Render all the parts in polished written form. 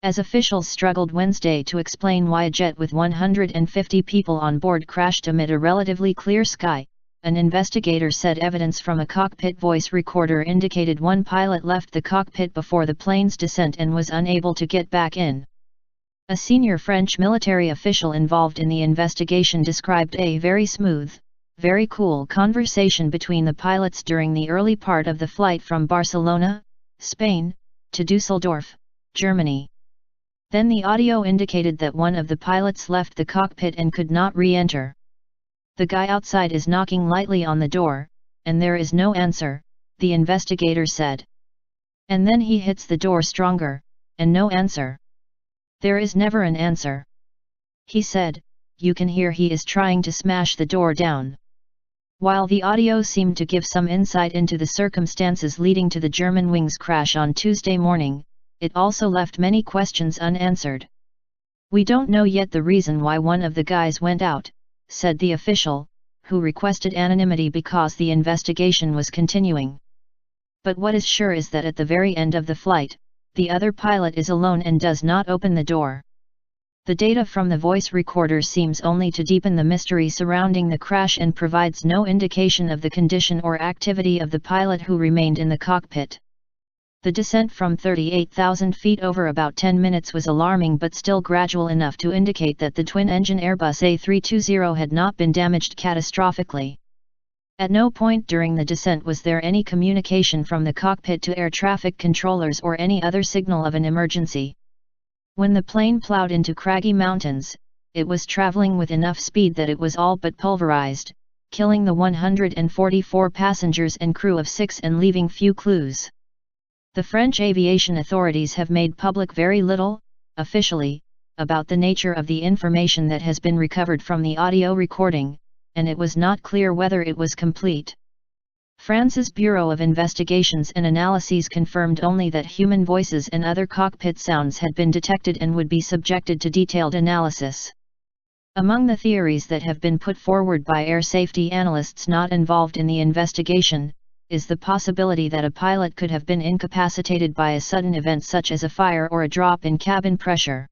As officials struggled Wednesday to explain why a jet with 150 people on board crashed amid a relatively clear sky, an investigator said evidence from a cockpit voice recorder indicated one pilot left the cockpit before the plane's descent and was unable to get back in. A senior French military official involved in the investigation described a very smooth, very cool conversation between the pilots during the early part of the flight from Barcelona, Spain, to Düsseldorf, Germany. Then the audio indicated that one of the pilots left the cockpit and could not re-enter. The guy outside is knocking lightly on the door, and there is no answer, the investigator said. And then he hits the door stronger, and no answer. There is never an answer. He said, you can hear he is trying to smash the door down. While the audio seemed to give some insight into the circumstances leading to the Germanwings crash on Tuesday morning, it also left many questions unanswered. We don't know yet the reason why one of the guys went out, said the official, who requested anonymity because the investigation was continuing. But what is sure is that at the very end of the flight, the other pilot is alone and does not open the door. The data from the voice recorder seems only to deepen the mystery surrounding the crash and provides no indication of the condition or activity of the pilot who remained in the cockpit. The descent from 38,000 feet over about 10 minutes was alarming but still gradual enough to indicate that the twin-engine Airbus A320 had not been damaged catastrophically. At no point during the descent was there any communication from the cockpit to air traffic controllers or any other signal of an emergency. When the plane plowed into craggy mountains, it was traveling with enough speed that it was all but pulverized, killing the 144 passengers and crew of 6 and leaving few clues. The French aviation authorities have made public very little, officially, about the nature of the information that has been recovered from the audio recording, and it was not clear whether it was complete. France's Bureau of Investigations and Analyses confirmed only that human voices and other cockpit sounds had been detected and would be subjected to detailed analysis. Among the theories that have been put forward by air safety analysts not involved in the investigation, is the possibility that a pilot could have been incapacitated by a sudden event such as a fire or a drop in cabin pressure.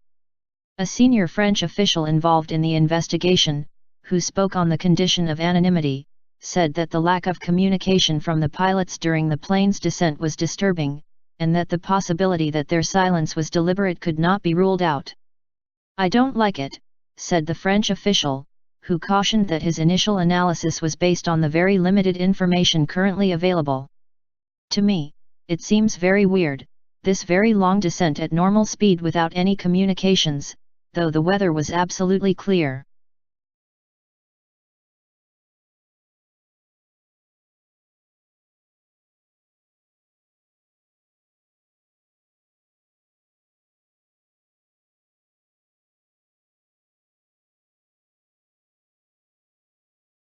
A senior French official involved in the investigation, who spoke on the condition of anonymity, said that the lack of communication from the pilots during the plane's descent was disturbing, and that the possibility that their silence was deliberate could not be ruled out. "I don't like it," said the French official, who cautioned that his initial analysis was based on the very limited information currently available. "To me, it seems very weird, this very long descent at normal speed without any communications, though the weather was absolutely clear."